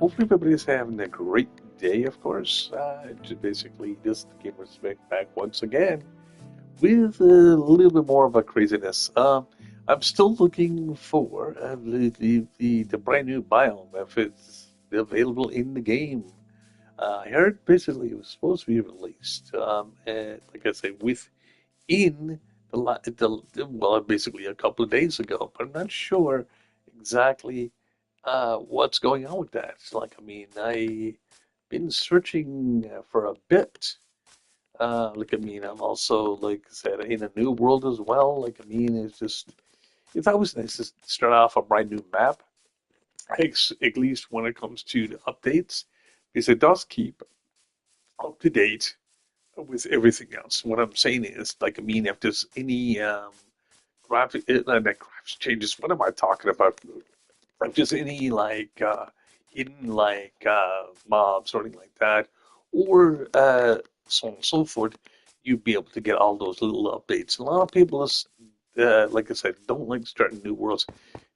Hopefully everybody's having a great day, of course. Just basically, this Gamer's back once again with a little bit more of a craziness. I'm still looking for the brand new biome, if it's available in the game. I heard basically it was supposed to be released, and like I say, within well, basically a couple of days ago, but I'm not sure exactly what's going on with that. Like, I mean, I've been searching for a bit. Like, I mean, I'm also, like I said, in a new world as well. Like, I mean, it's always nice to start off a brand new map, at least when it comes to the updates, because it does keep up to date with everything else. What I'm saying is, like, I mean, if there's any not graphics changes, what am I talking about? Like just any hidden mobs or anything like that, or so on and so forth, you'd be able to get all those little updates. A lot of people, like I said, don't like starting new worlds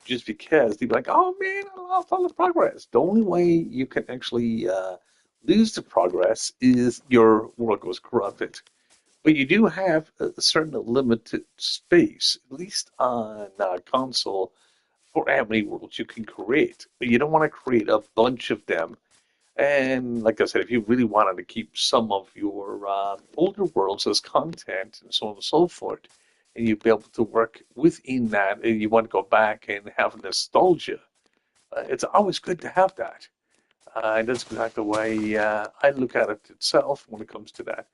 just because they'd be like, "Oh man, I lost all the progress." The only way you can actually lose the progress is your world goes corrupted. But you do have a certain limited space, at least on console, for how many worlds you can create. But you don't want to create a bunch of them. And like I said, if you really wanted to keep some of your older worlds as content and so on and so forth, and you'd be able to work within that, and you want to go back and have nostalgia, it's always good to have that. And that's exactly the way I look at it itself when it comes to that.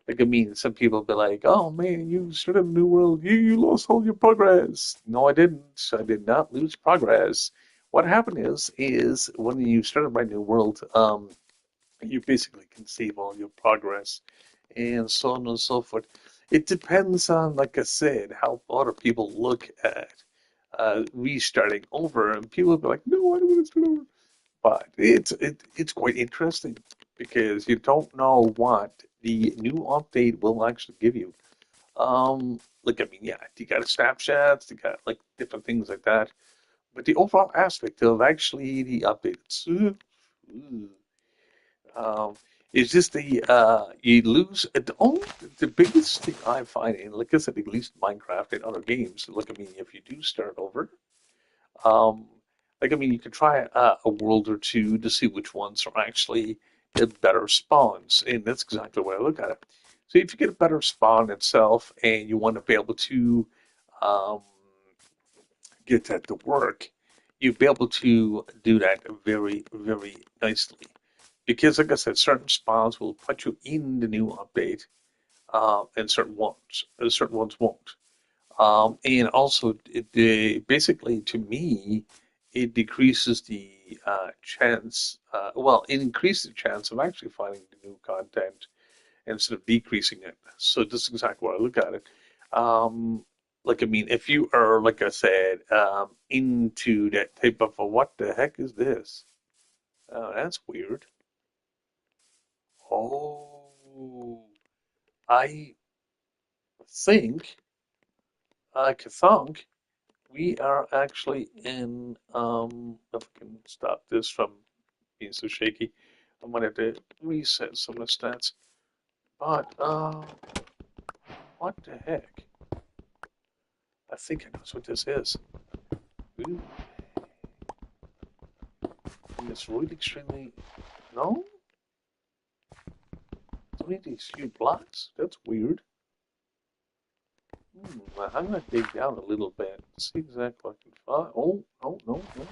Like, I mean, some people be like, "Oh man, you started a new world. You lost all your progress." No, I didn't. I did not lose progress. What happened is when you start a brand new world, you basically can save all your progress and so on and so forth. It depends on, like I said, how other people look at restarting over, and people will be like, "No, I don't want to start over." But it's quite interesting because you don't know what the new update will actually give you. Like, I mean, yeah, you got snapshots, you got like different things like that, but the overall aspect of actually the updates, um, is just you lose the biggest thing I find in, like I said, at least Minecraft and other games. Look, I mean, if you do start over, um, like, I mean, you could try a world or two to see which ones are actually the better spawns, and that's exactly the way I look at it. So if you get a better spawn itself, and you want to be able to um, get that to work, you'll be able to do that very, very nicely. Because, like I said, certain spawns will put you in the new update, and certain ones won't. And also, basically, to me, it decreases the it increases the chance of actually finding the new content instead of decreasing it. So this is exactly what I look at it. Um, like, I mean, if you are, like I said, into that type of what the heck is this? That's weird. Oh, I think I could think. We are actually in, if I can stop this from being so shaky, I'm going to reset some of the stats. But, what the heck? I think I know what this is. Ooh, and it's really extremely, no? It's only these few blocks? That's weird. I'm going to dig down a little bit, see exactly what I can find. Oh, no, no.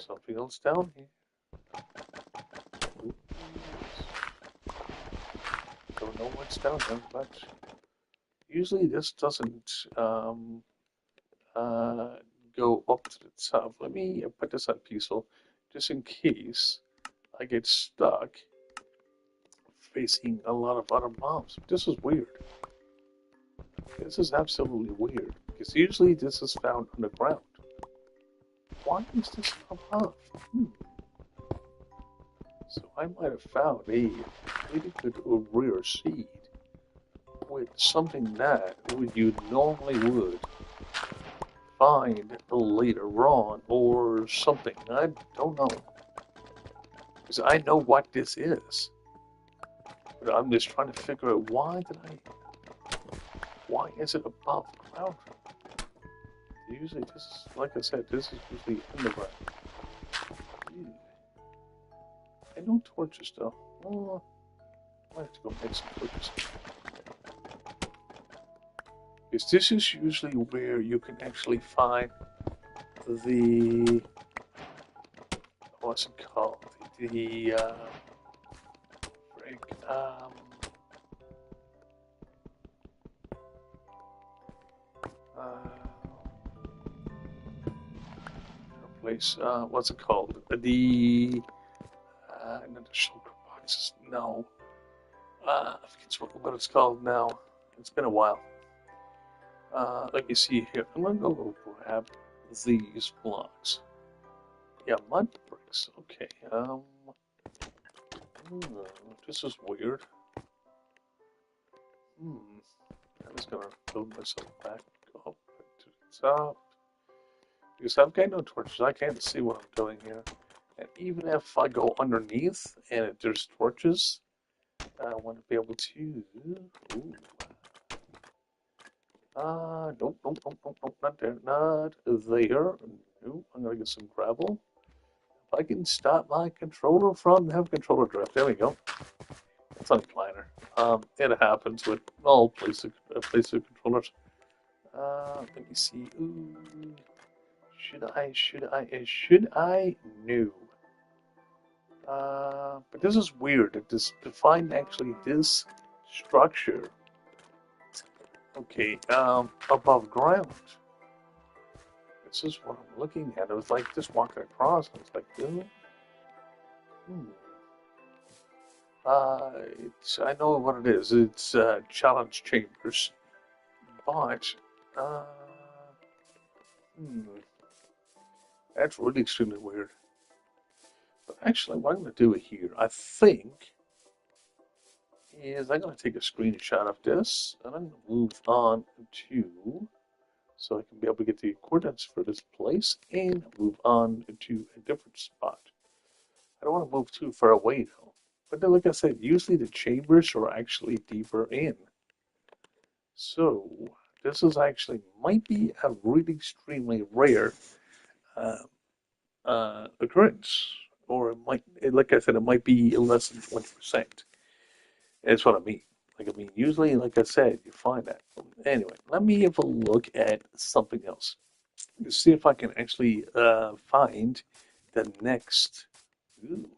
Something else down here. Ooh, don't know what's down there, but usually this doesn't uh, go up to the top. Let me put this on peaceful, just in case I get stuck facing a lot of other mobs. This is weird. This is absolutely weird, because usually this is found on the ground. Why is this up above? So I might have found a really good rare seed with something that you normally would find later on or something. I don't know. Because I know what this is. But I'm just trying to figure out why is it above ground? Usually this is, like I said, this is usually in the ground. Ew. And no torches though. Oh, I have to go make some torches. Because this is usually where you can actually find the, what's it called? The, break, place, what's it called? Not the shulker boxes, no. I forget what it's called now. It's been a while. Let me see here. I'm gonna go grab these blocks. Yeah, mud bricks. Okay. This is weird. I'm just gonna build myself back up to the top. Because I've got no torches, I can't see what I'm doing here. And even if I go underneath and there's torches, I want to be able to. Ooh. Nope, not there, not there. Nope, I'm gonna get some gravel. If I can stop my controller from having controller drift, there we go. It's on Planner. It happens with all PlayStation controllers. Let me see. Ooh, should I? No. But this is weird. To find actually this structure. Okay, above ground. This is what I'm looking at. It was like just walking across, and it's like, oh, hmm. I know what it is. It's challenge chambers, but uh, hmm, that's really extremely weird. But actually, what I'm going to do here, I think, is I'm going to take a screenshot of this, and I'm going to move on to, so I can be able to get the coordinates for this place, and move on to a different spot. I don't want to move too far away though. But then, like I said, usually the chambers are actually deeper in. So this is actually might be a really extremely rare uh, occurrence, or it might, like I said, it might be less than 20%. That's what I mean. Like I mean, usually, like I said, you find that. Anyway, let me have a look at something else to see if I can actually find the next. Ooh,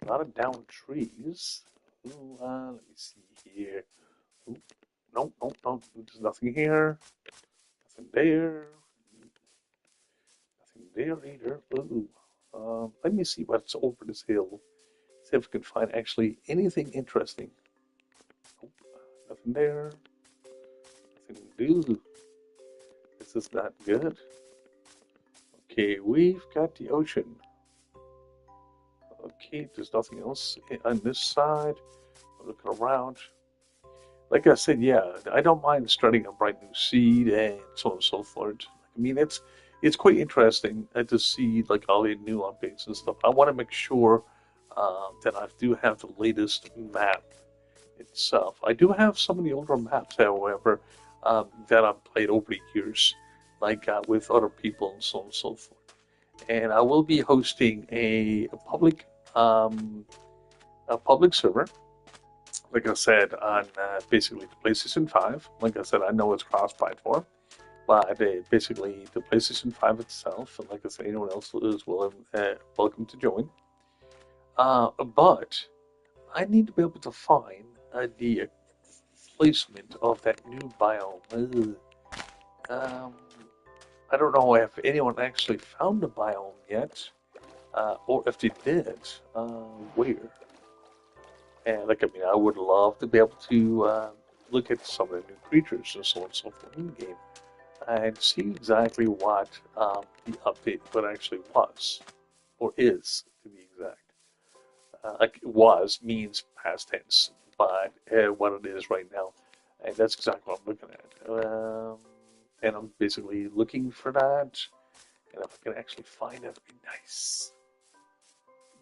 a lot of down trees. Ooh, let me see here. Ooh, nope. There's nothing here. Nothing there. Nothing there either. Ooh. Let me see what's over this hill. See if we can find actually anything interesting. Nope, nothing there. Nothing. Ooh, this is not good. Okay, we've got the ocean. Okay, there's nothing else on this side. Looking around. Like I said, yeah, I don't mind starting a bright new seed and so on and so forth. I mean, it's quite interesting to see like all the new updates and stuff. I want to make sure that I do have the latest map itself. I do have some of the older maps, however, that I've played over the years, like with other people and so on and so forth. And I will be hosting um, a public server like I said, on basically the PlayStation 5. Like I said, I know it's cross-platform, but basically the PlayStation 5 itself, and like I said, anyone else is welcome to join. But I need to be able to find the placement of that new biome. Um, I don't know if anyone actually found the biome yet, or if they did, where? And like I mean, I would love to be able to look at some of the new creatures and so on and so forth in the game and see exactly what the update what actually was or is to be exact. Like was means past tense, but what it is right now, and that's exactly what I'm looking at. And I'm basically looking for that, and if I can actually find it, it'd be nice.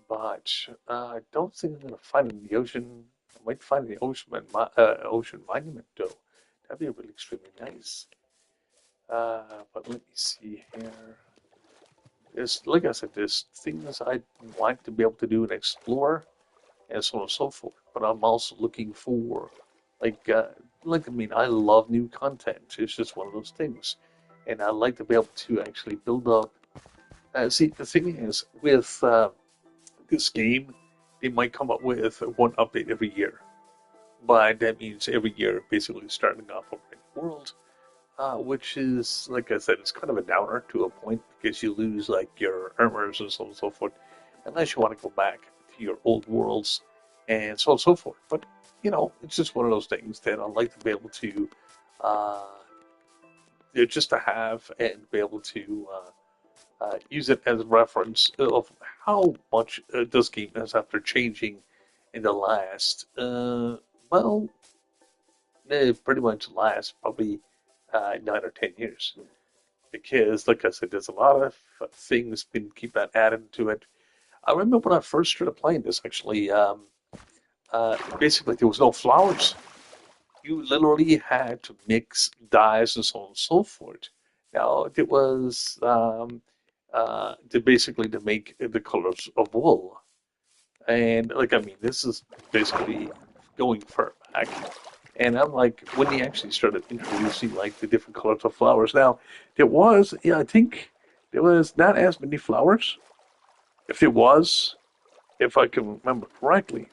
but I don't think I'm gonna find it in the ocean. I might find the ocean monument though. That'd be really extremely nice. But let me see here. There's, like I said, there's things I'd like to be able to do and explore, and so on and so forth. But I'm also looking for, like, I mean, I love new content. It's just one of those things, and I like to be able to actually build up. See, the thing is, with this game, they might come up with one update every year, but that means every year basically starting off a brand new world, which is, like I said, it's kind of a downer to a point because you lose like your armors and so on and so forth, unless you want to go back to your old worlds and so on and so forth. But it's just one of those things that I like to be able to, uh, just to have and be able to use it as a reference of how much this game is after changing in the last, well, pretty much last probably 9 or 10 years. Because, like I said, there's a lot of things been keep that added to it. I remember when I first started playing this, actually, basically there was no flowers. You literally had to mix dyes and so on and so forth. Now, it was to make the colors of wool. And, like, I mean, this is basically going far back. And I'm like, when they actually started introducing, like, the different colors of flowers. Now, there was, yeah, I think there was not as many flowers. If there was, if I can remember correctly.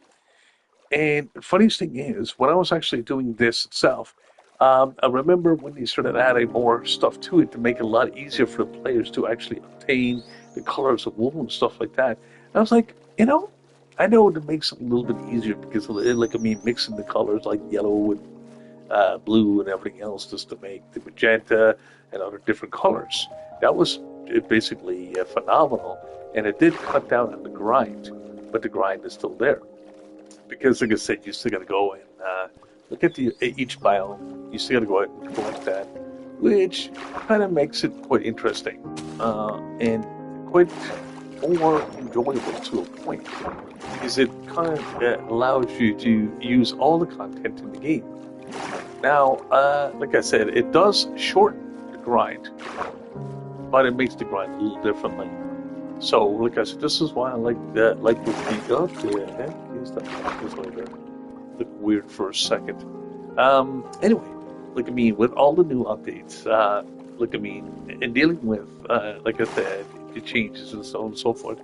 And the funniest thing is, when I was actually doing this itself, I remember when they started adding more stuff to it to make it a lot easier for the players to actually obtain the colors of wool and stuff like that. And I was like, I know it makes it a little bit easier because, like, I mean, mixing the colors like yellow and blue and everything else just to make the magenta and other different colors. That was basically phenomenal, and it did cut down on the grind, but the grind is still there because, like I said, you still got to go and look at each biome. You still got to go out and collect that, which kind of makes it quite interesting and quite more enjoyable to a point because it kind of allows you to use all the content in the game. Now, like I said, it does shorten the grind, but it makes the grind a little differently. So, like I said, this is why I like that. Like with the look weird for a second. Anyway, like I mean, with all the new updates, like I mean, and dealing with, like I said, the changes and so on and so forth.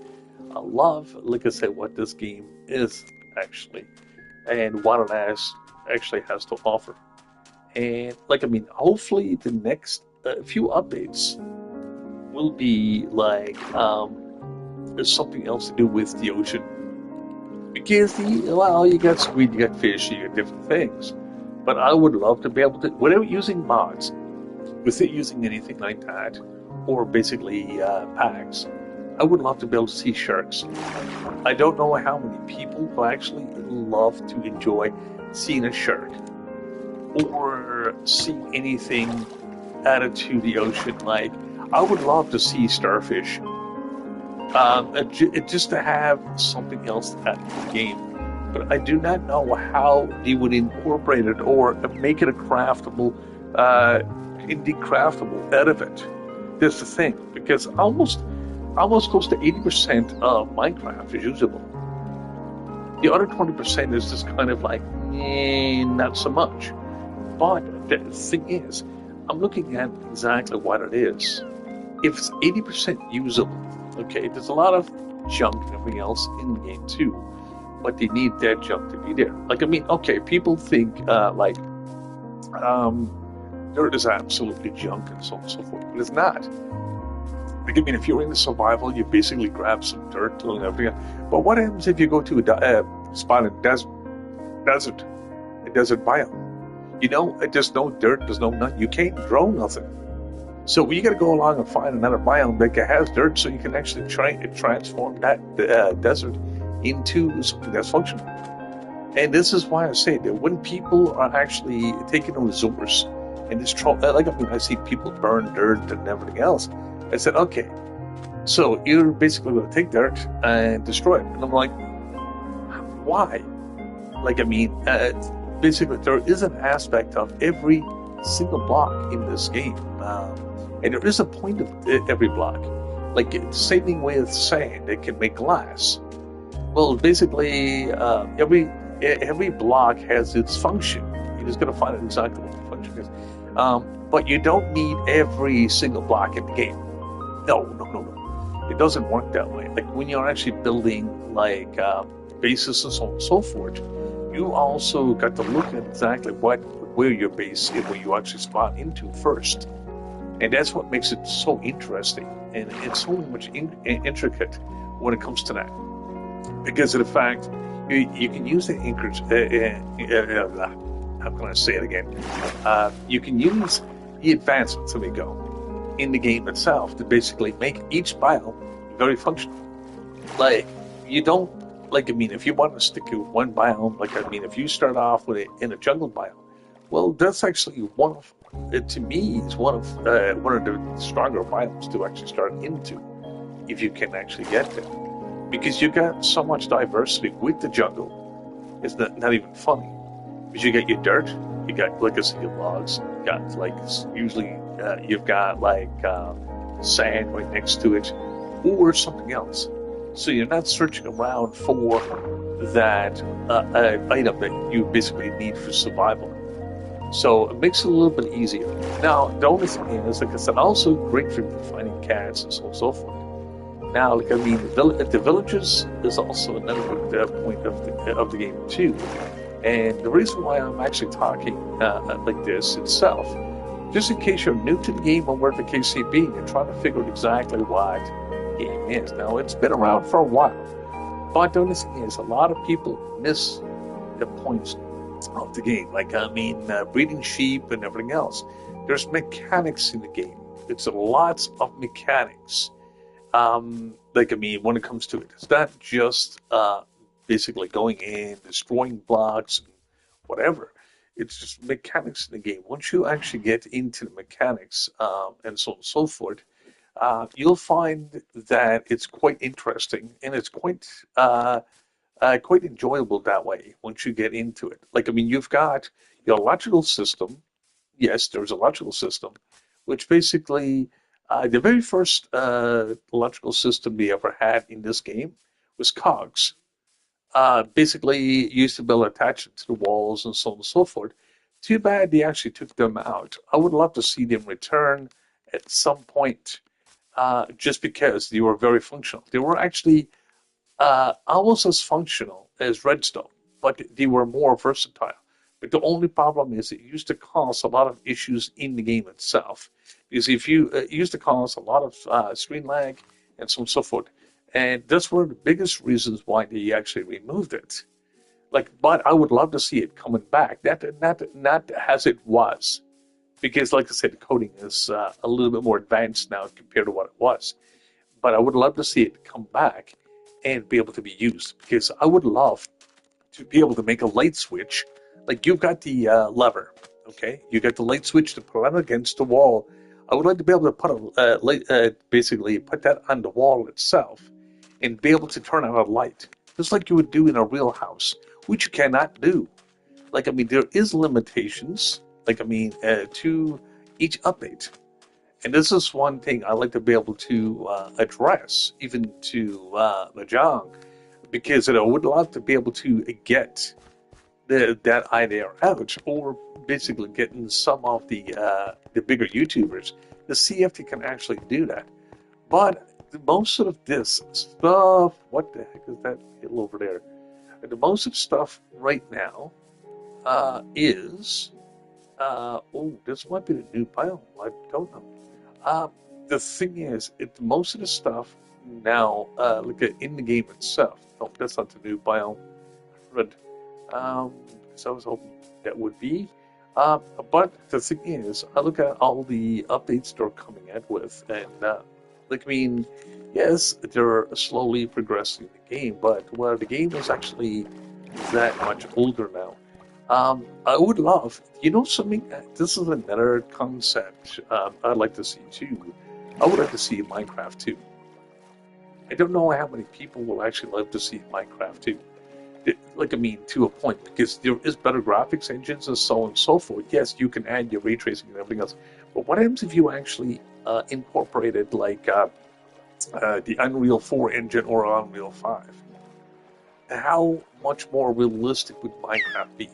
I love, like I said, what this game is actually, and what it actually has to offer. And like I mean, hopefully the next few updates will be like there's something else to do with the ocean because you got squid, you got fish, you got different things. But I would love to be able to, without using mods, without using anything like that, or basically packs, I would love to be able to see sharks. I don't know how many people who actually love to enjoy seeing a shark or seeing anything added to the ocean. Like, I would love to see starfish. Just to have something else to add to the game. But I do not know how they would incorporate it or make it a craftable, indeed craftable out of it. That's the thing, because almost close to 80% of Minecraft is usable. The other 20% is just kind of like, not so much. But the thing is, I'm looking at exactly what it is. If it's 80% usable, okay, there's a lot of junk and everything else in the game too, but they need that junk to be there. Like, I mean, okay, people think dirt is absolutely junk and so on and so forth, but it's not. Like, I mean, if you're into survival, you basically grab some dirt and everything. But what happens if you go to a spot in desert biome? There's no dirt, there's no nothing. You can't grow nothing. So you got to go along and find another biome that has dirt, so you can actually try to transform that desert into something that's functional. And this is why I say that when people are actually taking a resource and destroy, like I mean, I see people burn dirt and everything else. I said, okay, So you're basically going to take dirt and destroy it. And I'm like, why? Like, I mean, basically, there is an aspect of every single block in this game, and there is a point of every block. Like, same thing with sand; it can make glass. Well, basically, every block has its function. You're just going to find out exactly what the function is. But you don't need every single block in the game. No, no, no, no. It doesn't work that way. Like when you're actually building like bases and so on and so forth, you also got to look at exactly where your base is, where you actually spawn into first, and that's what makes it so interesting and it's so much intricate when it comes to that. Because of the fact you can use the anchors. How can I say it again? You can use the advancements, let me go, in the game itself to basically make each biome very functional. Like, you don't, like, I mean, if you want to stick to one biome, like, I mean, if you start off with it in a jungle biome, well, that's actually one of, to me, is one of the stronger biomes to actually start into, if you can actually get there. Because you got so much diversity with the jungle, it's not even funny. Because you got your dirt, you got, like I said, your logs, you got, like, usually you've got, like, sand right next to it, or something else. So you're not searching around for that item that you basically need for survival. So it makes it a little bit easier. Now, the only thing is, like I said, also great for finding cats and so on and so forth. Now, like I mean, the villages is also another point of the game too. And the reason why I'm actually talking like this itself, just in case you're new to the game or where the case may be, and trying to figure out exactly what the game is. Now, it's been around for a while, but the only thing is, a lot of people miss the points of the game. Like, I mean, breeding sheep and everything else. There's mechanics in the game. It's lots of mechanics. Like, I mean, when it comes to it, it's not just basically going in, destroying blocks, and whatever. It's just mechanics in the game. Once you actually get into the mechanics and so on and so forth, you'll find that it's quite interesting and it's quite enjoyable that way once you get into it. Like, I mean, you've got your logical system. Yes, there's a logical system, which basically the very first logical system we ever had in this game was cogs. Basically, used to be able to attach it to the walls and so on and so forth. Too bad they actually took them out. I would love to see them return at some point, just because they were very functional. They were actually almost as functional as redstone, but they were more versatile. But the only problem is it used to cause a lot of issues in the game itself. Because if you it used to cause a lot of screen lag and so on and so forth. And that's one of the biggest reasons why they actually removed it. Like, but I would love to see it coming back. Not as it was. Because, like I said, the coding is a little bit more advanced now compared to what it was. But I would love to see it come back and be able to be used, because I would love to be able to make a light switch. Like, you've got the lever, okay? You got the light switch to put on against the wall. I would like to be able to put a light, basically put that on the wall itself, and be able to turn on a light, just like you would do in a real house, which you cannot do. Like, I mean, there is limitations. Like, I mean, to each update. And this is one thing I like to be able to address, even to Mahjong, because I would love to be able to get that idea out, or basically getting some of the bigger YouTubers to see if they can actually do that. But most of this stuff, what the heck is that hill over there? And the most of the stuff right now is, oh, this might be the new biome. I don't know. Uh, the thing is, most of the stuff now, like in the game itself. No, that's not the new biome. But so I was hoping that would be. But the thing is, I look at all the updates they're coming out with, and like, I mean, yes, they're slowly progressing the game, but well, the game is actually that much older now. I would love, something. This is another concept I'd like to see too. I would like to see Minecraft too. I don't know how many people will actually live to see Minecraft 2. Like, I mean, to a point, because there is better graphics engines and so on and so forth. Yes, you can add your ray tracing and everything else. But what happens if you actually incorporated, like, the Unreal 4 engine or Unreal 5? How much more realistic would Minecraft be?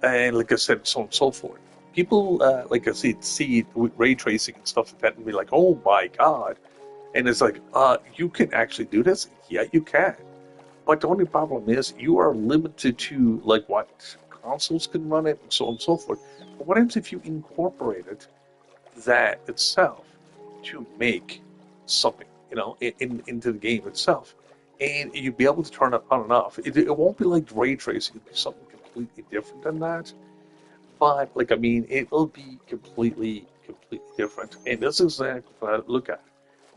And like I said, so on and so forth. People, like I said, see it with ray tracing and stuff like that and be like, oh my God. And it's like, you can actually do this? Yeah, you can. But the only problem is you are limited to like what consoles can run it and so on and so forth. But what happens if you incorporated that itself to make something, into the game itself? And you'd be able to turn it on and off. It won't be like ray tracing, it'll be something completely different than that. But like I mean, it'll be completely different. And this is exactly what I look at.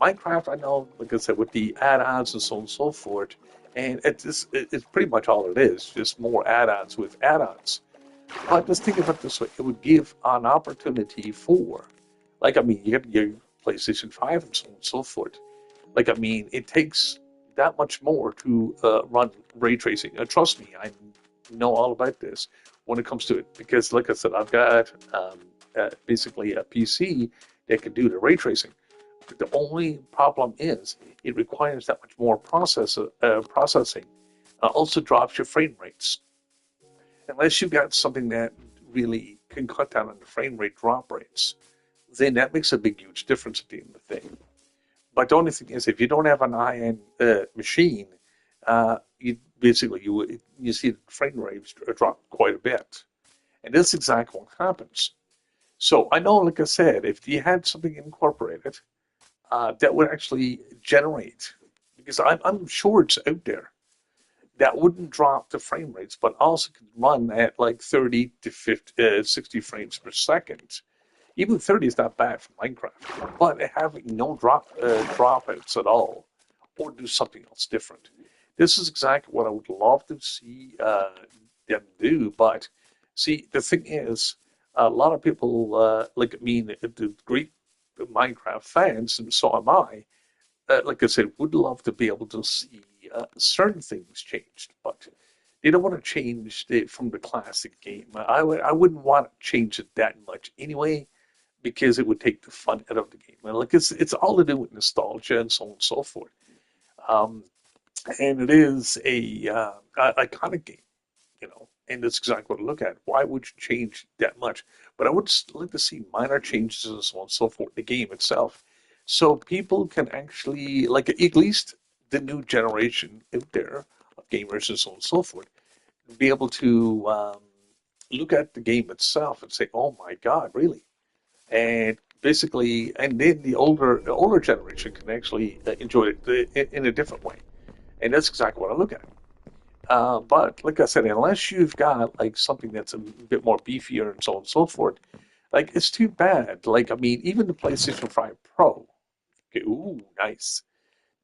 Minecraft, I know, like I said, with the add-ons and so on and so forth, and it's pretty much all it is, just more add-ons with add-ons. But just think of it this way: it would give an opportunity for, like I mean, you get your PlayStation 5 and so on and so forth. Like I mean, it takes that much more to run ray tracing. Trust me, I know all about this when it comes to it because, like I said, I've got basically a PC that can do the ray tracing. But the only problem is it requires that much more processing. Also drops your frame rates unless you've got something that really can cut down on the frame rate drop rates. Then that makes a big, huge difference at the end of the day. But the only thing is, if you don't have an high-end machine, you see the frame rates drop quite a bit, and that's exactly what happens. So I know, like I said, if you had something incorporated that would actually generate, because I'm sure it's out there that wouldn't drop the frame rates, but also could run at like 30 to 50, 60 frames per second. Even 30 is not bad for Minecraft, but having no dropouts at all, or do something else different. This is exactly what I would love to see them do. But see, the thing is, a lot of people, like I mean, the great Minecraft fans, and so am I. Like I said, would love to be able to see certain things changed, but they don't want to change it from the classic game. I wouldn't want to change it that much anyway because it would take the fun out of the game. And like it's all to do with nostalgia and so on and so forth. Um, and it is a iconic game, and that's exactly what I look at. Why would you change that much? But I would like to see minor changes and so on and so forth in the game itself, so people can actually like at least the new generation out there of gamers and so on and so forth be able to look at the game itself and say, "Oh my God, really?" And basically, and then the older generation can actually enjoy it in a different way, and that's exactly what I look at. But like I said, unless you've got like something that's a bit more beefier and so on and so forth, like it's too bad. Like I mean, even the PlayStation 5 Pro, okay, ooh, nice,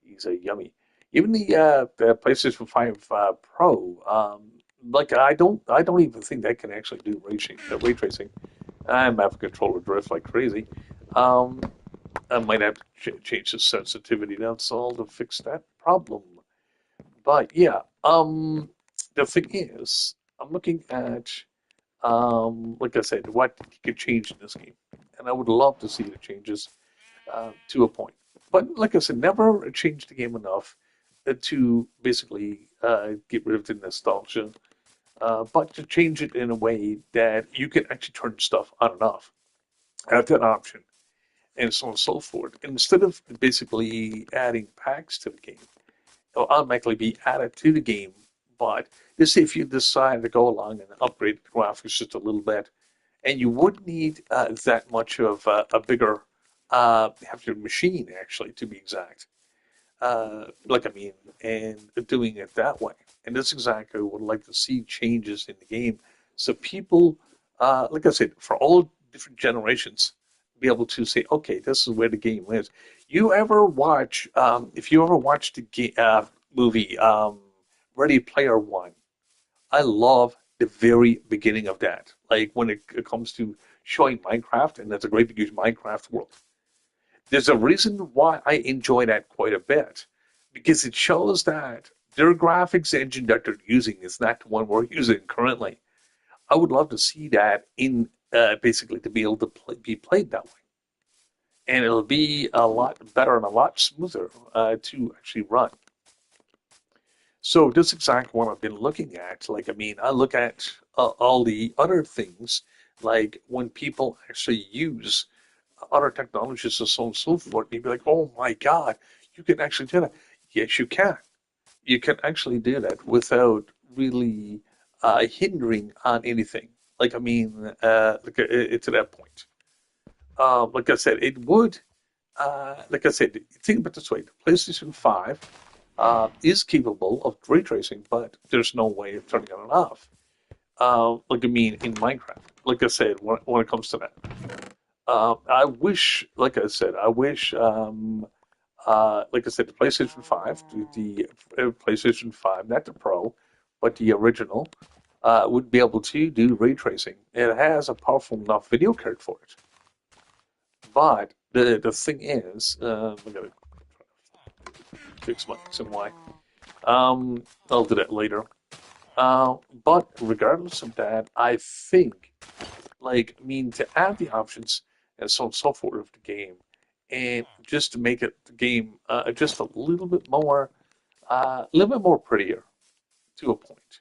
these are yummy. Even the PlayStation 5 Pro, like I don't even think that can actually do ray tracing. I'm having controller drift like crazy. Um, I might have to change the sensitivity. That's all to fix that problem. But yeah, the thing is, I'm looking at, like I said, what you could change in this game, and I would love to see the changes to a point. But like I said, never change the game enough to basically get rid of the nostalgia, but to change it in a way that you can actually turn stuff on and off. Have that option, and so on and so forth. Instead of basically adding packs to the game, it'll automatically be added to the game. But just if you decide to go along and upgrade the graphics just a little bit, and you would need that much of a bigger have your machine actually to be exact. Like I mean, and doing it that way. And that's exactly what I'd like to see changes in the game. So people, like I said, for all different generations, be able to say, okay, this is where the game is. You ever watch, if you ever watched the movie Ready Player One, I love the very beginning of that. Like when it comes to showing Minecraft, and that's a great big huge Minecraft world. There's a reason why I enjoy that quite a bit, because it shows that their graphics engine that they're using is not the one we're using currently. I would love to see that in basically to be able to be played that way, and it'll be a lot better and a lot smoother to actually run. So this exact one I've been looking at. Like, I mean, I look at all the other things, like when people actually use other technologies and so on and so forth, you'd be like, oh my God, you can actually do that. Yes, you can. You can actually do that without really hindering on anything. Like, I mean, to that point. Like I said, it would, like I said, think about it this way. The PlayStation 5 is capable of ray tracing, but there's no way of turning it off. Like I mean, in Minecraft, like I said, when it comes to that, I wish, like I said, I wish, like I said, the PlayStation 5, the PlayStation 5, not the Pro, but the original, would be able to do ray tracing. It has a powerful enough video card for it. But the thing is, I gotta fix my X and Y. I'll do that later. But regardless of that, I think, like, I mean, to add the options and so on and so forth of the game, and just to make it the game just a little bit more prettier to a point.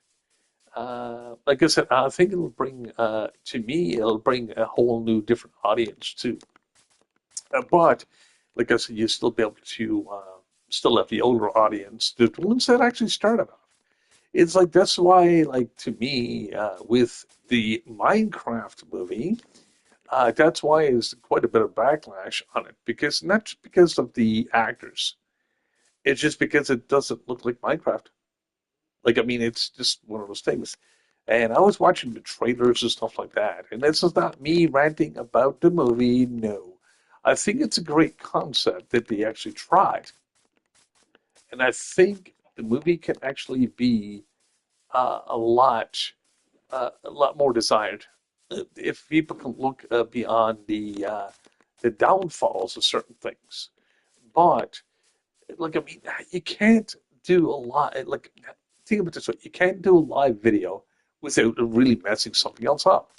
Like I said, I think it'll bring, to me, it'll bring a whole new different audience too. But like I said, you still be able to still have the older audience, the ones that actually started off. It's like that's why, like to me, with the Minecraft movie, that's why there's quite a bit of backlash on it because not just because of the actors, it's just because it doesn't look like Minecraft. Like I mean, it's just one of those things. And I was watching the trailers and stuff like that, and this is not me ranting about the movie. No, I think it's a great concept that they actually tried, and I think the movie can actually be a lot more desired. If people can look beyond the downfalls of certain things, but like I mean, you can't do a lot. Like think about it this way: you can't do a live video without really messing something else up.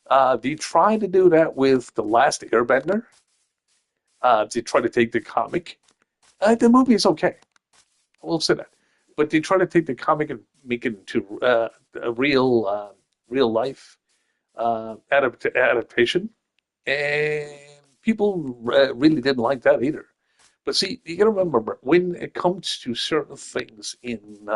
If you try to do that with the Last Airbender, if you try to take the comic, the movie is okay. I will say that. But they try to take the comic and make it into a real life adaptation, and people really didn't like that either. But see, you got to remember when it comes to certain things in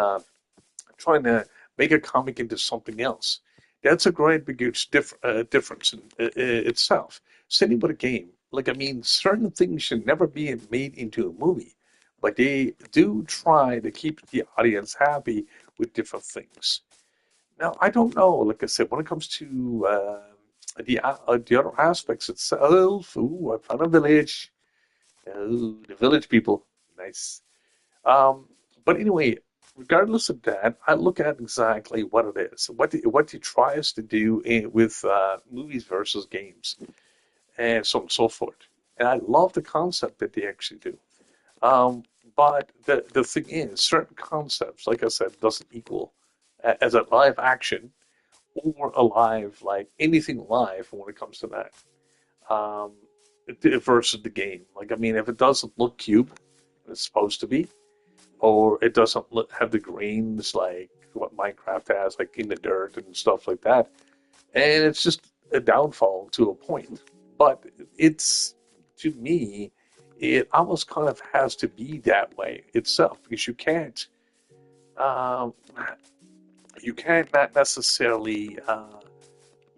trying to make a comic into something else, that's a great big huge difference in itself. Same with a game. Like I mean, certain things should never be made into a movie, but they do try to keep the audience happy with different things. Now, I don't know. Like I said, when it comes to the other aspects itself, ooh, I found a village. Oh, the village people, nice. Um, but anyway, regardless of that, I look at exactly what it is, what it tries to do with movies versus games, and so on and so forth. And I love the concept that they actually do. Um, but the thing is, certain concepts, like I said, doesn't equal as a live action or a live like anything live when it comes to that. Um, versus the game. Like I mean, if it doesn't look cube, it's supposed to be, or it doesn't look, have the grains like what Minecraft has, like in the dirt and stuff like that, and it's just a downfall to a point. But it's to me, it almost kind of has to be that way itself because um, you can't not necessarily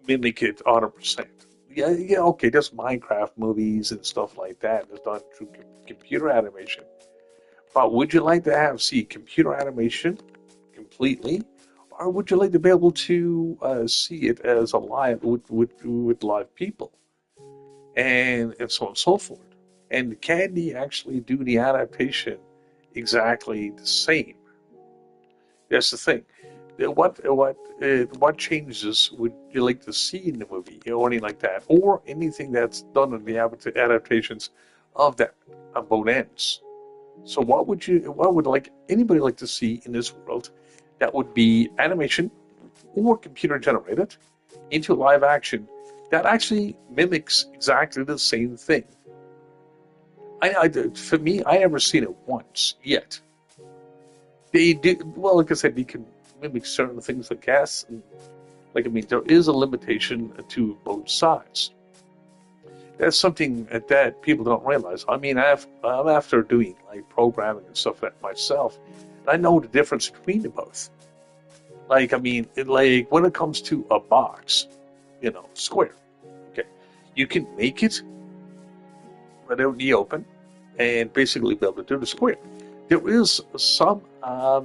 mimic it 100%. Yeah, yeah, okay, there's Minecraft movies and stuff like that that's done through computer animation. But would you like to see computer animation completely, or would you like to be able to see it as a live with live people and so on and so forth? And can they actually do the adaptation exactly the same? That's the thing. What changes would you like to see in the movie or anything like that, or anything that's done in the adaptations of that on both ends. So what would like anybody like to see in this world that would be animation or computer generated into live action that actually mimics exactly the same thing? For me, I never seen it once yet. They do well, like I said, they can mimic certain things, I guess. And, like I mean, there is a limitation to both sides. That's something that people don't realize. I mean, I'm after doing like programming and stuff like that myself, and I know the difference between the both. Like, I mean, like when it comes to a box, square. Okay, you can make it without the open, and basically be able to do the square. There is some. I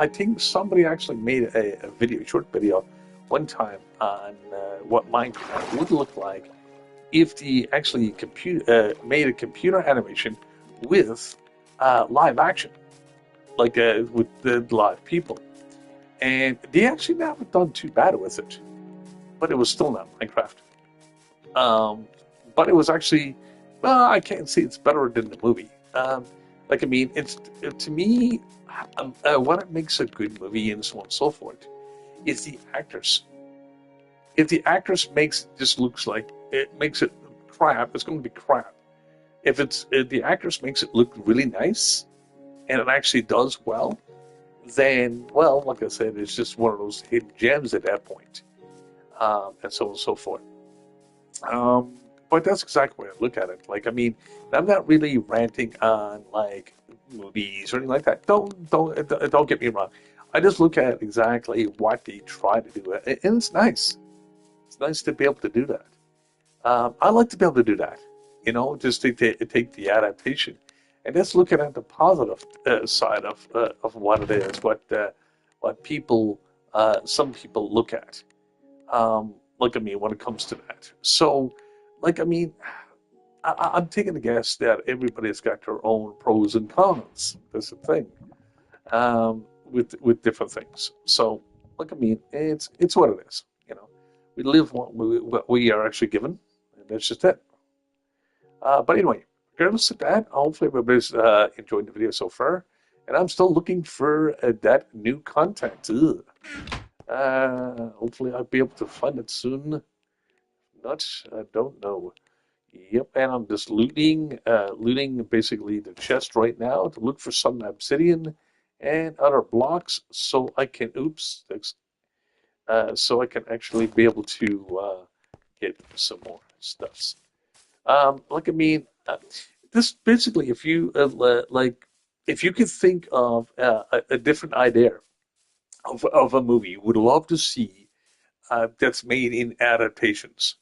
think somebody actually made a video, short video, one time on what Minecraft would look like if the actually made a computer animation with live action, like with the live people, and they actually haven't done too bad with it, but it was still not Minecraft. Um, but it was actually, well, I can't say it's better than the movie. Like I mean, it's to me, what it makes a good movie and so on and so forth is the actors. If the actress makes it just looks like it makes it crap, it's going to be crap. If the actress makes it look really nice and it actually does well, then well, like I said, it's just one of those hidden gems at that point, and so on and so forth. Um, but that's exactly the way I look at it. Like, I mean, I'm not really ranting on like movies or anything like that. Don't get me wrong. I just look at exactly what they try to do, and it's nice. It's nice to be able to do that. I like to be able to do that. Just take the adaptation, and just looking at the positive side of what it is, what people, some people look at. Look at me when it comes to that. So, like I mean, I'm taking a guess that everybody's got their own pros and cons. That's the thing, with different things. So, look at me, it's what it is. We live what we are actually given, and that's just it. But anyway, regardless of that, hopefully everybody's enjoying the video so far. And I'm still looking for that new content. Ugh. Hopefully I'll be able to find it soon. Not, I don't know. Yep, and I'm just looting basically the chest right now to look for some obsidian and other blocks so I can, so I can actually be able to get some more stuffs. Like I mean, this basically, if you like, if you could think of a different idea of a movie you would love to see that's made in adaptations.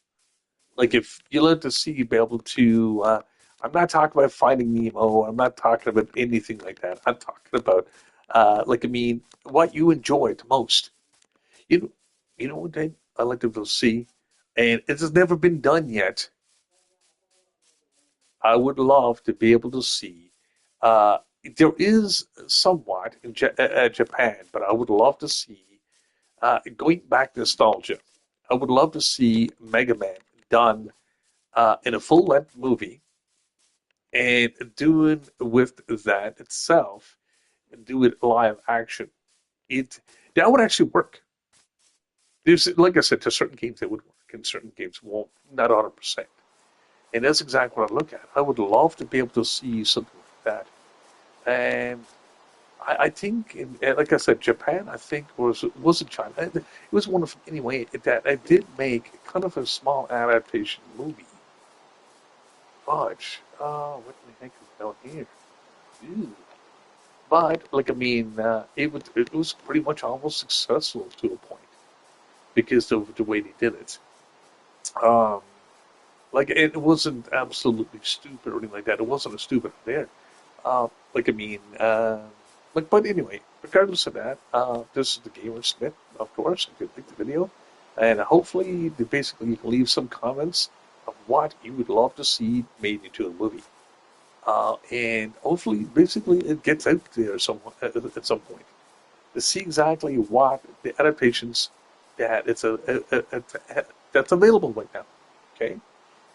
Like if you love to see, be able to. I'm not talking about Finding Nemo. I'm not talking about anything like that. I'm talking about, like I mean, what you enjoyed most. You know, you know what I like to see, and it has never been done yet. I would love to be able to see. Uh, there is somewhat in Japan, but I would love to see, going back to nostalgia, I would love to see Mega Man done in a full length movie and doing with that itself, and do it live action. It That would actually work. There's, like I said, to certain games it would work, and certain games won't, not 100%. And that's exactly what I look at. I would love to be able to see something like that. And I think, like I said, Japan, I think wasn't China. It was one of anyway that I did make kind of a small adaptation movie. But what the heck is down here? Ew. But like I mean, it was pretty much almost successful to a point because of the way they did it. Um, like it wasn't absolutely stupid or anything like that. It wasn't a stupid idea. Like I mean, but anyway, regardless of that, this is the Gamer Smith, of course. If you like the video, and hopefully, basically, you can leave some comments of what you would love to see made into a movie, and hopefully, basically, it gets out there at some point to see exactly what the adaptations that that's available right now. Okay,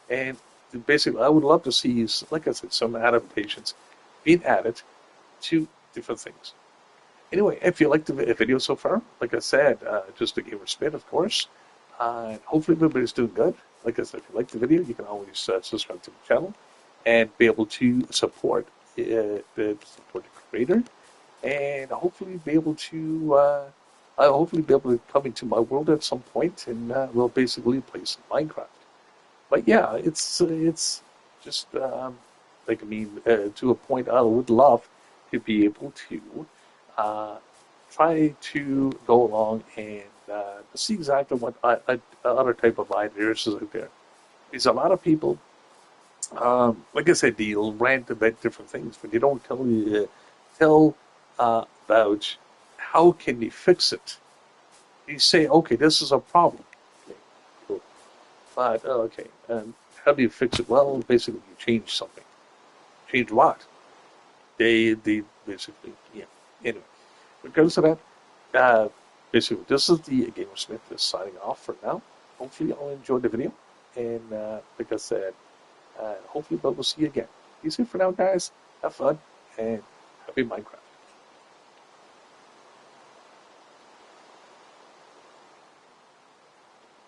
and basically, I would love to see, like I said, some adaptations being added to different things. Anyway, if you liked the video so far, like I said, just a gamer spin, of course. Hopefully everybody's doing good. Like I said, if you like the video, you can always subscribe to the channel and be able to support the creator, and hopefully be able to I'll hopefully be able to come into my world at some point, and we'll basically play some Minecraft. But yeah, it's just like, I mean, to a point, I would love to be able to uh, try to go along and see exactly what other type of ideas is out there. Because a lot of people, like I said, they'll rant about different things, but they don't tell about how can they fix it. They say, okay, this is a problem. Okay, cool. But okay, how do you fix it? Well, basically, you change something. Change what? They basically, yeah. Anyway, regardless of that, basically, this is the Gamersmith is signing off for now. Hopefully, y'all enjoyed the video, and like I said, hopefully, we'll see you again. Be safe for now, guys. Have fun and happy Minecraft.